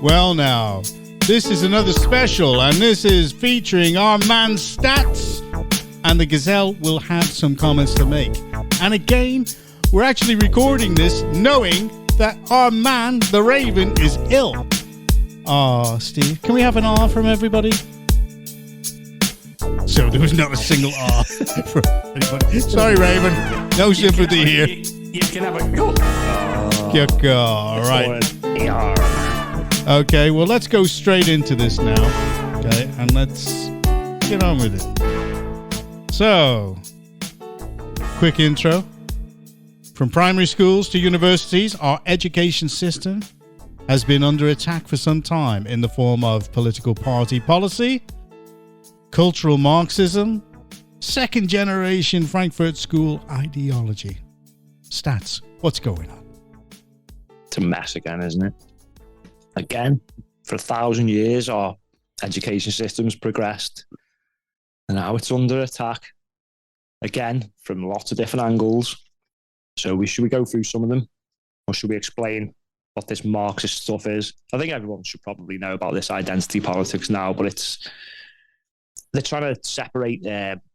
Well, now, this is another special, and this is featuring our man Stats, and the Gazelle will have some comments to make. And again, we're actually recording this knowing that our man, the Raven, is ill. Oh, Steve, can we have an R from everybody? So there was not a single R for anybody. Sorry, Raven. No sympathy here. You can have a go. All right. Okay, well, let's go straight into this now. Okay, and let's get on with it. So, quick intro. From primary schools to universities, our education system has been under attack for some time in the form of political party policy, cultural Marxism, second-generation Frankfurt School ideology. Stats, what's going on? It's a mess again, isn't it? Again, for 1,000 years, our education system's progressed, and now it's under attack. Again, from lots of different angles. So should we go through some of them, or should we explain what this Marxist stuff is? I think everyone should probably know about this identity politics now, but they're trying to separate,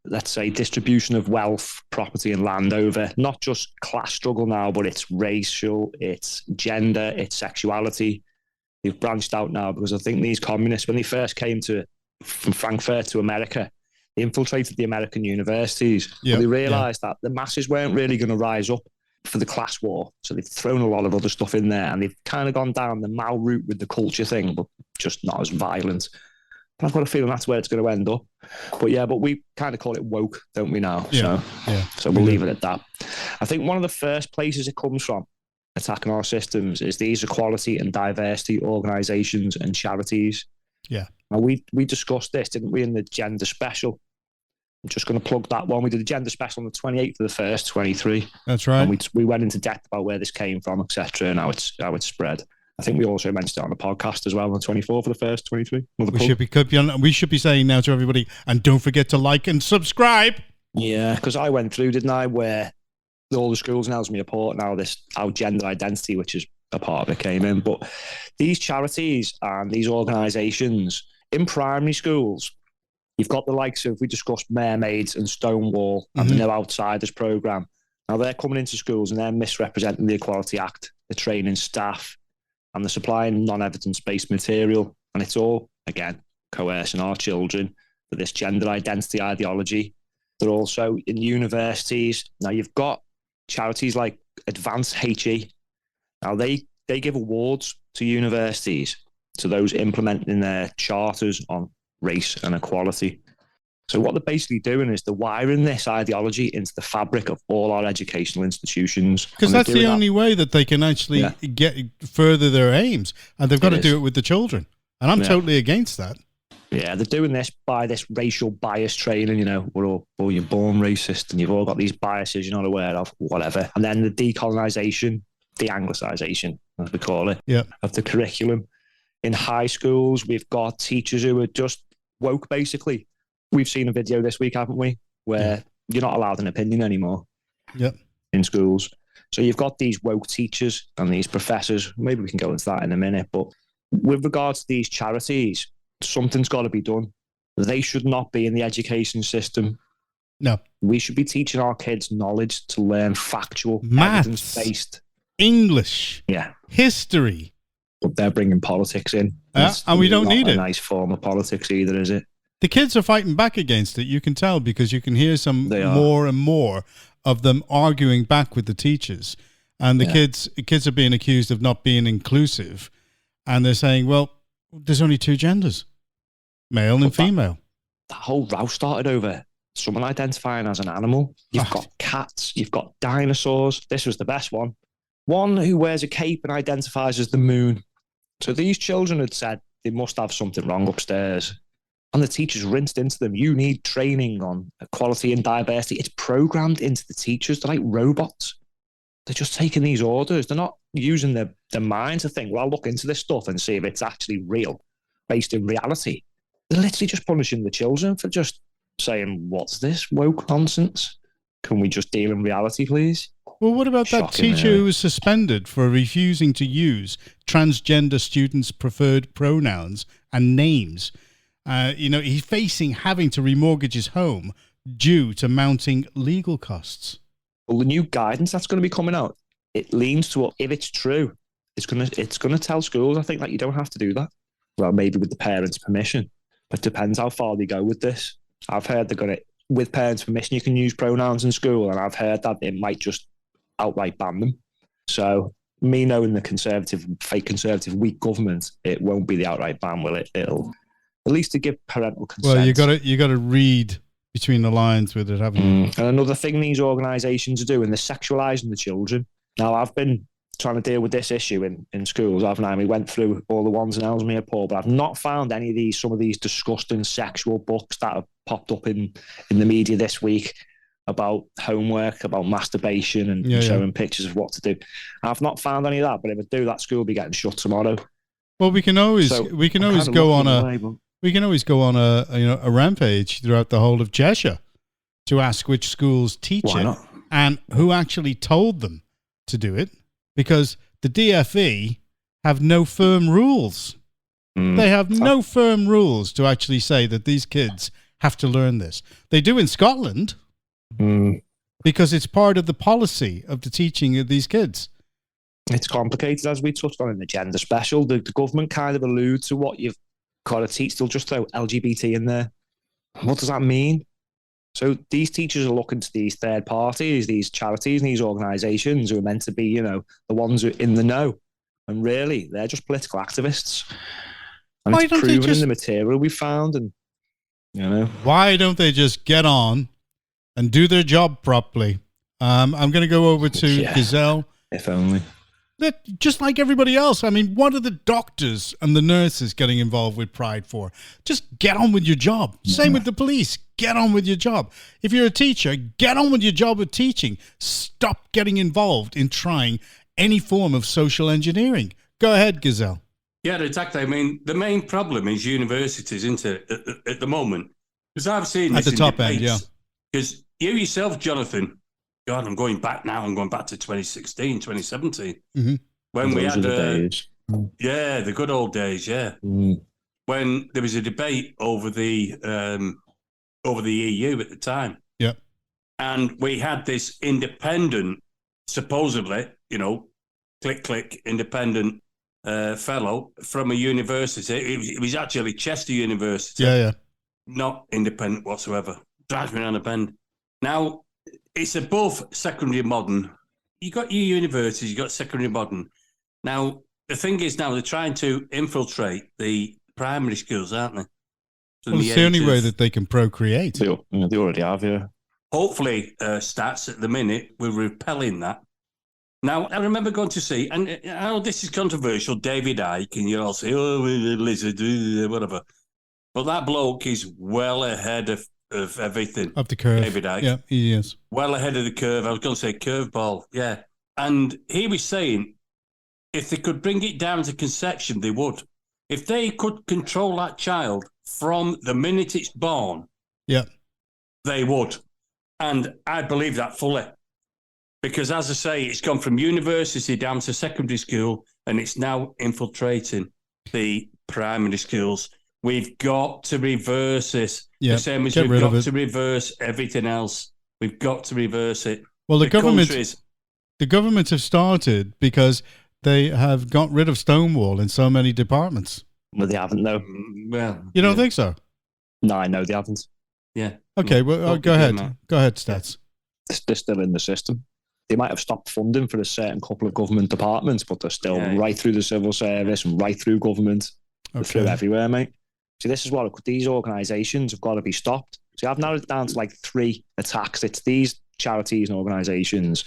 let's say, distribution of wealth, property and land over not just class struggle now, but it's racial, it's gender, it's sexuality. They've branched out now because I think these communists, when they first came from Frankfurt to America, they infiltrated the American universities. They realised that the masses weren't really going to rise up for the class war. So they've thrown a lot of other stuff in there, and they've kind of gone down the Mao route with the culture thing, but just not as violent. But I've got a feeling that's where it's going to end up. But we kind of call it woke, don't we now? So we'll leave it at that. I think one of the first places it comes from, attacking our systems, is these equality and diversity organisations and charities. Yeah. Now, we discussed this, didn't we, in the gender special? I'm just going to plug that one. We did a gender special on the 28th of the 1st, 23. That's right. And we went into depth about where this came from, etc., and how it's spread. I think we also mentioned it on the podcast as well on the 24th of the 1st, 23. We should be saying now to everybody, and don't forget to like and subscribe. Yeah, because I went through, didn't I, where all the schools now me report now how gender identity, which is a part of it, came in. But these charities and these organisations in primary schools, you've got the likes of, we discussed Mermaids and Stonewall and the No Outsiders programme. Now they're coming into schools and they're misrepresenting the Equality Act, they're training staff, and they're supplying non-evidence-based material. And it's all, again, coercing our children for this gender identity ideology. They're also in universities. Now you've got charities like Advanced HE. Now they give awards to universities, to those implementing their charters on race and equality. So what they're basically doing is they're wiring this ideology into the fabric of all our educational institutions. Because that's the only way that they can actually further their aims. And they've got to do it with the children. And I'm totally against that. Yeah, they're doing this by this racial bias training, we're all you're born racist and you've all got these biases you're not aware of, whatever. And then the decolonisation, the anglicisation, as we call it, of the curriculum. In high schools, we've got teachers who are just woke, basically. We've seen a video this week, haven't we, where you're not allowed an opinion anymore in schools. So you've got these woke teachers and these professors. Maybe we can go into that in a minute. But with regards to these charities, something's got to be done. They should not be in the education system. No. We should be teaching our kids knowledge to learn factual, evidence-based. English. History. But they're bringing politics in. And we don't need it. A nice form of politics either, is it? The kids are fighting back against it. You can tell because you can hear more and more of them arguing back with the teachers. And the kids are being accused of not being inclusive. And they're saying, well, there's only two genders, male and female. That whole row started over someone identifying as an animal. You've got cats, you've got dinosaurs. This was the best one. One who wears a cape and identifies as the moon. So these children had said they must have something wrong upstairs. And the teachers rinsed into them, you need training on equality and diversity. It's programmed into the teachers. They're like robots. They're just taking these orders. They're not using their mind to think, well, I'll look into this stuff and see if it's actually real, based in reality. They're literally just punishing the children for just saying, what's this woke nonsense? Can we just deal in reality, please? Well, what about that teacher who was suspended for refusing to use transgender students' preferred pronouns and names. He's facing having to remortgage his home due to mounting legal costs. Well, the new guidance that's going to be coming out, it leans to, if it's true, it's going to tell schools, I think, that you don't have to do that. Well, maybe with the parents' permission, but it depends how far they go with this. I've heard they're going to, with parents' permission, you can use pronouns in school, and I've heard that it might just outright ban them. So, me knowing the fake conservative, weak government, it won't be the outright ban, will it? It'll at least to give parental consent. Well, you got to read between the lines with it, haven't you? And another thing these organisations are doing, they're sexualising the children. Now, I've been trying to deal with this issue in schools, haven't I? We went through all the ones in Ellesmere, Paul, but I've not found some of these disgusting sexual books that have popped up in the media this week about homework, about masturbation, and showing pictures of what to do. I've not found any of that, but if I do, that school will be getting shut tomorrow. Well, we can always go on a rampage throughout the whole of Cheshire to ask which schools teach it and who actually told them to do it, because the DFE have no firm rules. They have no firm rules to actually say that these kids have to learn this. They do in Scotland because it's part of the policy of the teaching of these kids. It's complicated, as we touched on in the gender special. The government kind of alludes to what you've got to teach. They'll just throw LGBT in there. What does that mean? So these teachers are looking to these third parties, these charities and these organisations who are meant to be, the ones who are in the know. And really, they're just political activists. And it's proven in the material we found. And why don't they just get on and do their job properly? I'm going to go over to Gazelle. If only. Just like everybody else. I mean, what are the doctors and the nurses getting involved with Pride for? Just get on with your job. Same with the police. Get on with your job. If you're a teacher, get on with your job of teaching. Stop getting involved in trying any form of social engineering. Go ahead, Gazelle. Yeah, exactly. I mean, the main problem is universities, isn't it, at the moment? Because I've seen this at the top end, yeah. Because you yourself, Jonathan, God, I'm going back now. I'm going back to 2016, 2017. Mm-hmm. When we had the good old days, yeah. When there was a debate over the EU at the time. Yeah. And we had this independent, supposedly, click, independent fellow from a university. It was actually Cheshire University. Yeah. Not independent whatsoever. Drives me on a bend. Now, it's above secondary modern. You got your universities, you got secondary modern. Now, the thing is now they're trying to infiltrate the primary schools, aren't they? Well, it's the only way that they can procreate. They already have, yeah. Hopefully, stats at the minute, we're repelling that. Now, I remember going to see, and I know this is controversial, David Icke, and you all say, oh, lizard, whatever. But that bloke is well ahead of everything. Of the curve. David Icke. Yeah, he is. Well ahead of the curve. I was going to say curveball, yeah. And he was saying if they could bring it down to conception, they would. If they could control that child from the minute it's born, they would. And I believe that fully. Because, as I say, it's gone from university down to secondary school, and it's now infiltrating the primary schools. We've got to reverse this. Yeah, the same as we've got to reverse everything else. We've got to reverse it. Well, the government have started because they have got rid of Stonewall in so many departments. Well, they haven't, though. Well, you don't think so? No, I know they haven't. Yeah. Okay, well, go ahead. Go ahead, Stats. They're still in the system. They might have stopped funding for a certain couple of government departments, but they're still right through the civil service and right through government. They're through everywhere, mate. See, this is what these organisations have got to be stopped. See, I've narrowed it down to like 3 attacks. It's these charities and organisations.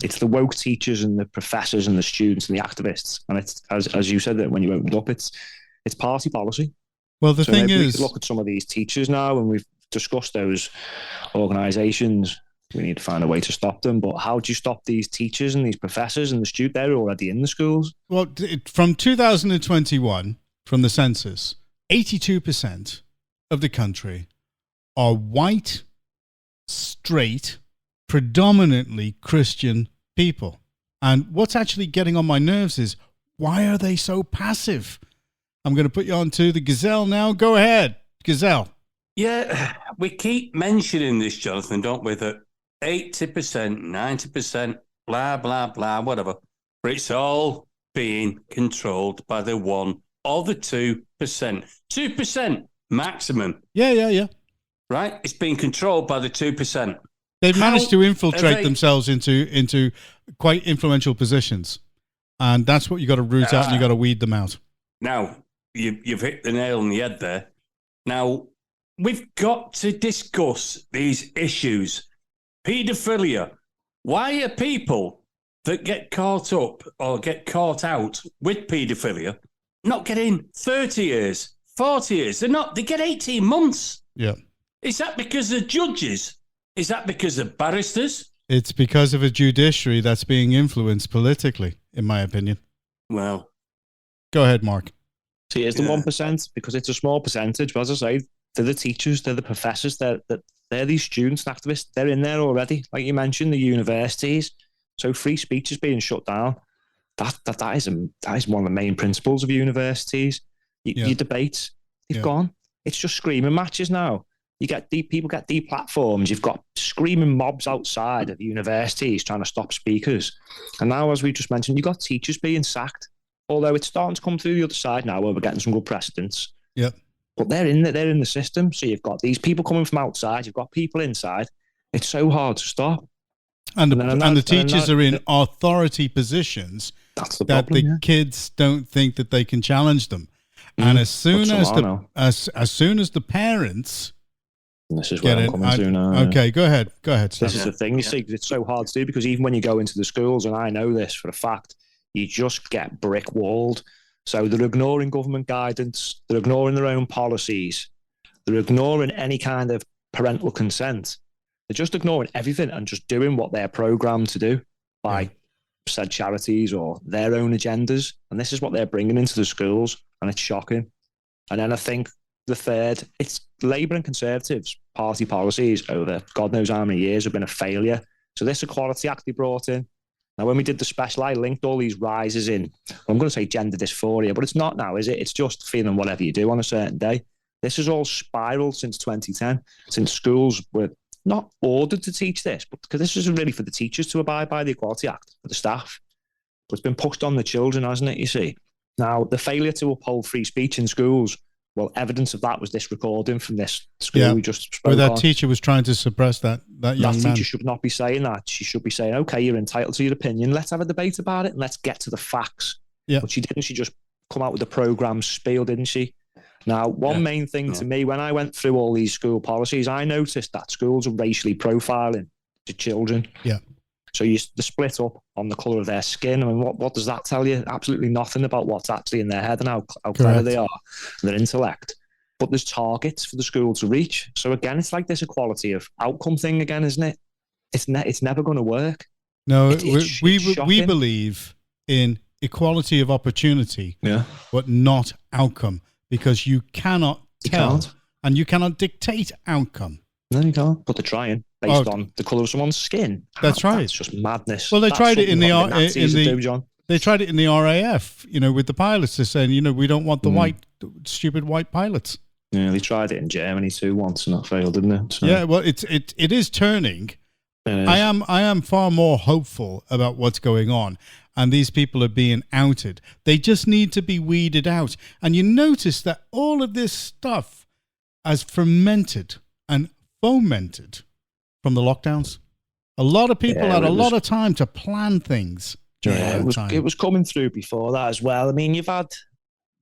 It's the woke teachers and the professors and the students and the activists. And it's, as you said that when you opened up, it's party policy. Well, the thing is, look at some of these teachers now, and we've discussed those organisations. We need to find a way to stop them. But how do you stop these teachers and these professors and the students? They're already in the schools. Well, from 2021, from the census, 82% of the country are white, straight, predominantly Christian people. And what's actually getting on my nerves is, Why are they so passive? I'm going to put you on to the Gazelle now. Go ahead, Gazelle. Yeah, we keep mentioning this, Jonathan, don't we? That 80%, 90%, blah, blah, blah, whatever. But it's all being controlled by the 1 or the 2%. 2% maximum. Yeah. Right? It's being controlled by the 2%. They've managed to infiltrate themselves into quite influential positions. And that's what you got to root out, and you got to weed them out. Now, you've hit the nail on the head there. Now, we've got to discuss these issues. Paedophilia. Why are people that get caught up or get caught out with paedophilia not getting 30 years, 40 years? They get 18 months. Yeah. Is that because of judges? Is that because of barristers? It's because of a judiciary that's being influenced politically, in my opinion. Well, go ahead, Mark. See, it's the 1% because it's a small percentage. But as I say, they're the teachers, they're the professors, they're these students and activists. They're in there already. Like you mentioned, the universities. So free speech is being shut down. That is one of the main principles of universities. Your debates, they've gone. It's just screaming matches now. People get deplatformed. You've got screaming mobs outside of universities trying to stop speakers. And now, as we just mentioned, you've got teachers being sacked. Although it's starting to come through the other side now where we're getting some good precedents. Yep. But they're in the system. So you've got these people coming from outside. You've got people inside. It's so hard to stop. And the teachers are in authority positions that the kids don't think that they can challenge them. And as soon as the parents... This is where I'm coming to now. Okay, go ahead. This is the thing, you see, because it's so hard to do, because even when you go into the schools, and I know this for a fact, you just get brick walled. So they're ignoring government guidance, they're ignoring their own policies, they're ignoring any kind of parental consent. They're just ignoring everything and just doing what they're programmed to do by said charities or their own agendas. And this is what they're bringing into the schools, and it's shocking. And then I think the third, it's Labour and Conservatives party policies over God knows how many years have been a failure. So this Equality Act they brought in. Now, when we did the special, I linked all these rises in, I'm going to say gender dysphoria, but it's not now, is it? It's just feeling whatever you do on a certain day. This has all spiraled since 2010, since schools were not ordered to teach this, but because this isn't really for the teachers to abide by the Equality Act, for the staff. But it's been pushed on the children, hasn't it, you see? Now, the failure to uphold free speech in schools, well, evidence of that was this recording from this school we just spoke where that on. teacher was trying to suppress that young man. That teacher should not be saying that. She should be saying, okay, you're entitled to your opinion. Let's have a debate about it and let's get to the facts. Yeah. But she didn't. She just come out with the programme spiel, didn't she? Now, one main thing to me, when I went through all these school policies, I noticed that schools are racially profiling to children. Yeah. So they're split up on the colour of their skin. I mean, what does that tell you? Absolutely nothing about what's actually in their head and how clever they are, and their intellect. But there's targets for the school to reach. So again, it's like this equality of outcome thing again, isn't it? It's never going to work. No, we believe in equality of opportunity, but not outcome, because you cannot and you cannot dictate outcome. No, you can't. But they're trying based on the colour of someone's skin. That's right. It's just madness. Well, they tried it in they tried it in the RAF, with the pilots. They're saying, we don't want the stupid white pilots. Yeah, they tried it in Germany too once, and that failed, didn't it? So. Yeah, well, it is turning. I am far more hopeful about what's going on, and these people are being outed. They just need to be weeded out. And you notice that all of this stuff has fermented and fomented from the lockdowns. A lot of people had a lot of time to plan things. It was coming through before that as well. I mean, you've had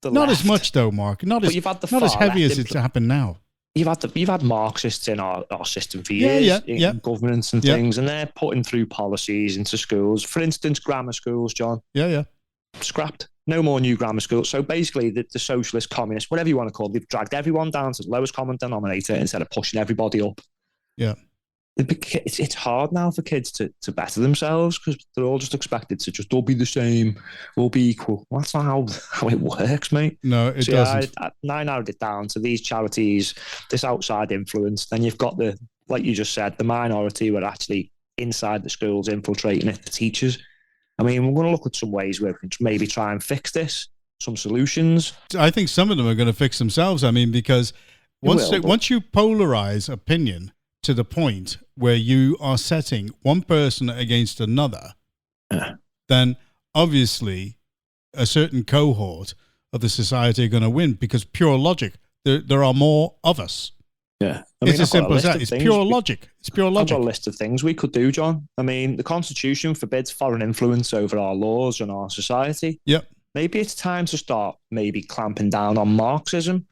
not as much though, Mark. Not as heavy as it's happened now. You've had Marxists in our system for years, in governance and things, and they're putting through policies into schools. For instance, grammar schools, John. Yeah. Scrapped. No more new grammar schools. So basically, the socialist, communist, whatever you want to call it, they've dragged everyone down to the lowest common denominator instead of pushing everybody up. Yeah. It's hard now for kids to better themselves because they're all just expected to just all be the same, all be equal. Well, that's not how it works, mate. No, it doesn't. I narrowed it down to these charities, this outside influence. Then you've got like you just said, the minority who are actually inside the schools infiltrating it, the teachers. I mean, we're going to look at some ways where we can maybe try and fix this, some solutions. I think some of them are going to fix themselves. I mean, because once you polarize opinion to the point where you are setting one person against another, then obviously a certain cohort of the society are going to win, because pure logic. There are more of us. Yeah. It's as simple as that. It's pure logic. It's pure logic. I've got a list of things we could do, John. I mean, the Constitution forbids foreign influence over our laws and our society. Yep. Maybe it's time to start maybe clamping down on Marxism.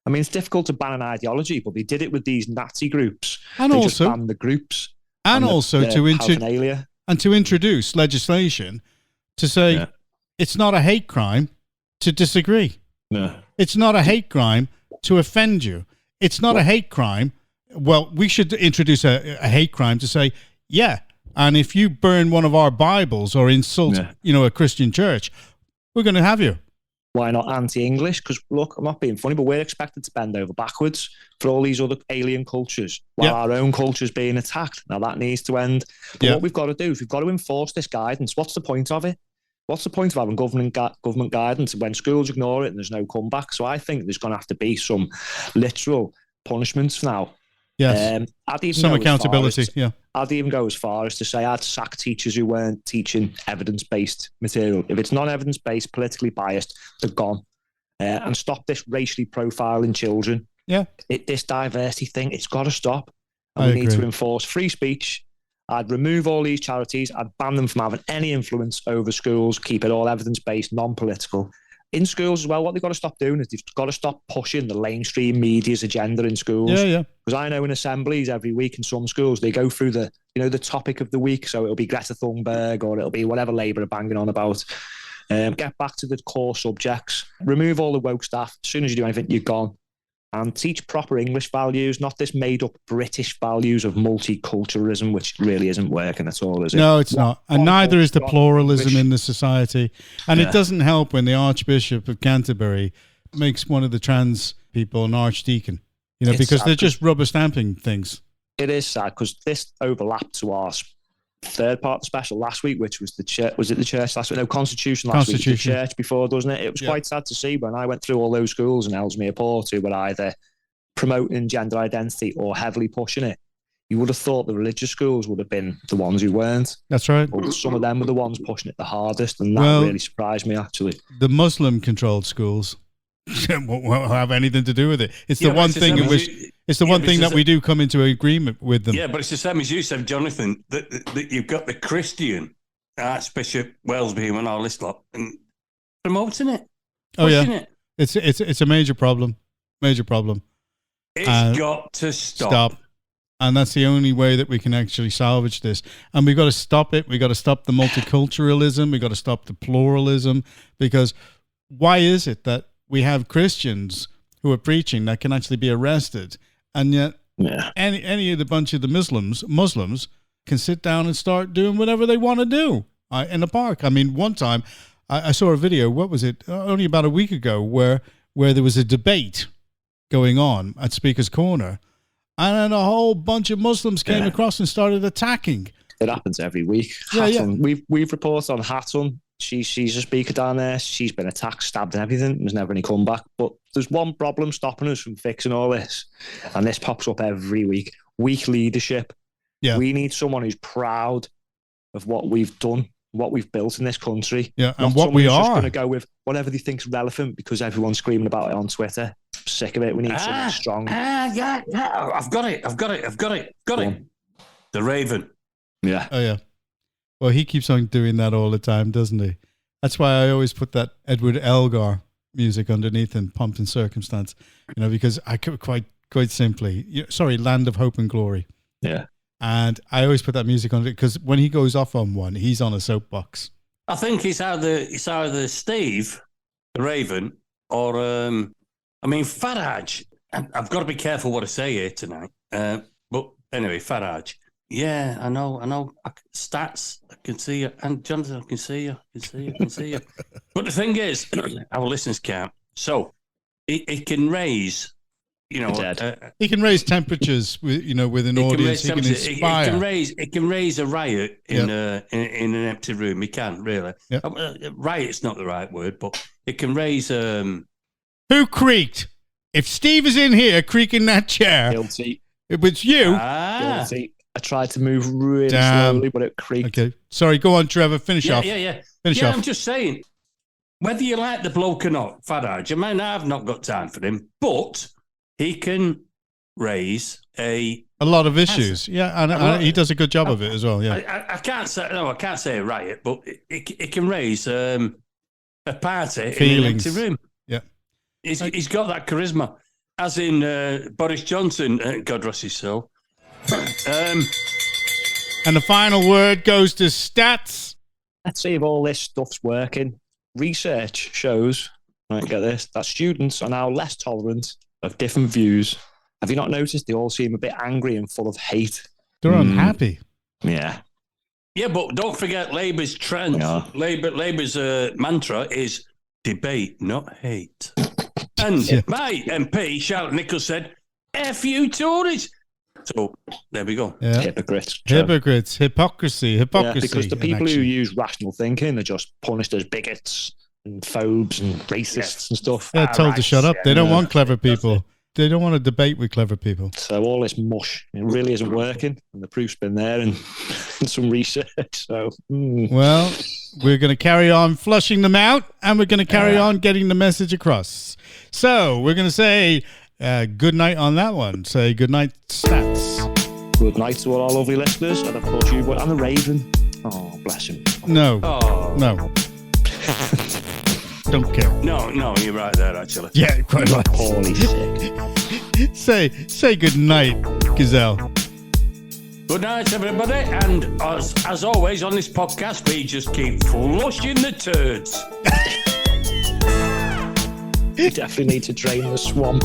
I mean, it's difficult to ban an ideology, but they did it with these Nazi groups. And they also, just banned the groups. And also to introduce legislation to say it's not a hate crime to disagree. No. It's not a hate crime to offend you. It's not a hate crime. Well, we should introduce a hate crime to say, and if you burn one of our Bibles or insult, a Christian church, we're going to have you. Why not anti-English? Because, look, I'm not being funny, but we're expected to bend over backwards for all these other alien cultures while our own culture is being attacked. Now, that needs to end. But what we've got to do is we've got to enforce this guidance. What's the point of it? What's the point of having government guidance when schools ignore it and there's no comeback? So I think there's going to have to be some literal punishments now. Yes. Some accountability. I'd even go as far as to say I'd sack teachers who weren't teaching evidence-based material. If it's not evidence-based, politically biased, they're gone. And stop this racially profiling children. Yeah. This diversity thing, it's got to stop. And we need to enforce free speech. I'd remove all these charities. I'd ban them from having any influence over schools, keep it all evidence-based, non-political. In schools as well, what they've got to stop doing is they've got to stop pushing the mainstream media's agenda in schools. Because I know in assemblies every week in some schools, they go through the topic of the week. So it'll be Greta Thunberg or it'll be whatever Labour are banging on about. Get back to the core subjects. Remove all the woke staff. As soon as you do anything, you're gone. And teach proper English values, not this made-up British values of multiculturalism, which really isn't working at all, is it? No, it's not. And neither is the pluralism in the society. And it doesn't help when the Archbishop of Canterbury makes one of the trans people an archdeacon, because they're just rubber stamping things. It is sad because this overlapped to our third part of the special last week, which was the church. Was it the church last week? No, Constitution last week. The church before, doesn't it? It was quite sad to see when I went through all those schools in Ellesmere Port who were either promoting gender identity or heavily pushing it. You would have thought the religious schools would have been the ones who weren't. That's right. But some of them were the ones pushing it the hardest, and that really surprised me, actually. The Muslim-controlled schools won't have anything to do with it. It's the one thing in which it's the one thing that we do come into agreement with them. Yeah, but it's the same as you said, Jonathan, that you've got the Christian Archbishop Wellesby and all this lot and promoting it. Pushing it. It's a major problem. Major problem. It's got to stop. And that's the only way that we can actually salvage this. And we've got to stop it. We've got to stop the multiculturalism. We've got to stop the pluralism. Because why is it that we have Christians who are preaching that can actually be arrested, and yet any of the bunch of the Muslims can sit down and start doing whatever they want to do in the park? I mean, one time I saw a video, what was it, only about a week ago, where there was a debate going on at Speaker's Corner, and then a whole bunch of Muslims came across and started attacking. It happens every week. We've reported on Hatton. She's a speaker down there. She's been attacked, stabbed and everything. There's never any comeback. But there's one problem stopping us from fixing all this. And this pops up every week. Weak leadership. Yeah. We need someone who's proud of what we've done, what we've built in this country. Yeah, and what we are. Just going to go with whatever they think's relevant because everyone's screaming about it on Twitter. I'm sick of it. We need something strong. I've got it. The Raven. Yeah. Oh, yeah. Well, he keeps on doing that all the time, doesn't he? That's why I always put that Edward Elgar music underneath in Pomp and Circumstance, because I could quite simply, Land of Hope and Glory. Yeah. And I always put that music on it because when he goes off on one, he's on a soapbox. I think it's either Steve, the Raven, or, Farage. I've got to be careful what I say here tonight. But anyway, Farage. Yeah, I know. Stats, I can see you. And Jonathan, I can see you. But the thing is, our listeners can't. So it can raise you know, he can raise temperatures with an audience. He can inspire. It can raise a riot in an empty room. He can really. Yep. Riot's not the right word, but it can raise. Who creaked? If Steve is in here creaking that chair, Guilty. it was you. Guilty. I tried to move really slowly, but it creaked. Okay, sorry. Go on, Trevor. Finish off. Finish off. I'm just saying, whether you like the bloke or not, Farage, I mean, I've not got time for him, but he can raise a lot of issues. And he does a good job of it as well. Yeah, I can't say a riot, but it can raise a party feelings in an empty room. Yeah, he's got that charisma, as in Boris Johnson. God rest his soul. And the final word goes to stats. Let's see if all this stuff's working. Research shows, right, get this, that students are now less tolerant of different views. Have you not noticed they all seem a bit angry and full of hate? They're unhappy. Yeah. Yeah, but don't forget Labour's trend. Yeah. Labour's mantra is debate, not hate. And my MP, Charlotte Nichols, said, F you Tories. So there we go. Yeah. Hypocrites. Hypocrisy. Yeah, because the people who use rational thinking are just punished as bigots and phobes and racists and stuff. They're told to shut up. They don't want clever people. They don't want to debate with clever people. So all this mush, it really isn't working. And the proof's been there in some research. So, Well, we're going to carry on flushing them out, and we're going to carry on getting the message across. So we're going to say good night on that one. Say good night, stats. Good night to all our lovely listeners. And of course, you, and the Raven. Oh, bless him. No. Oh. No. Don't care. No, you're right there, actually. Yeah, quite right. Poorly sick. Say good night, Gazelle. Good night, everybody. And as always on this podcast, we just keep flushing the turds. We definitely need to drain the swamp.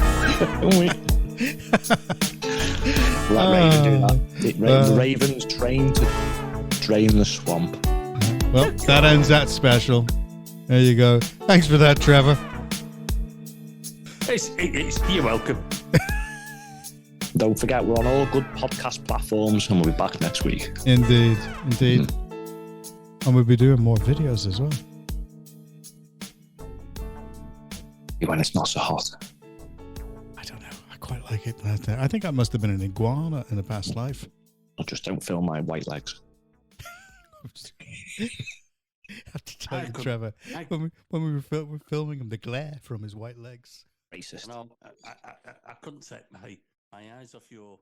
Let Raven do that. The Raven's trained to drain the swamp. Well, that ends that special. There you go. Thanks for that, Trevor. You're welcome. Don't forget, we're on all good podcast platforms, and we'll be back next week. Indeed. And we'll be doing more videos as well. When it's not so hot. I don't know. I quite like it. I think I must have been an iguana in a past life. I just don't film my white legs. I have to tell you, Trevor, when we were filming him, the glare from his white legs. Racist. No, I couldn't take my eyes off your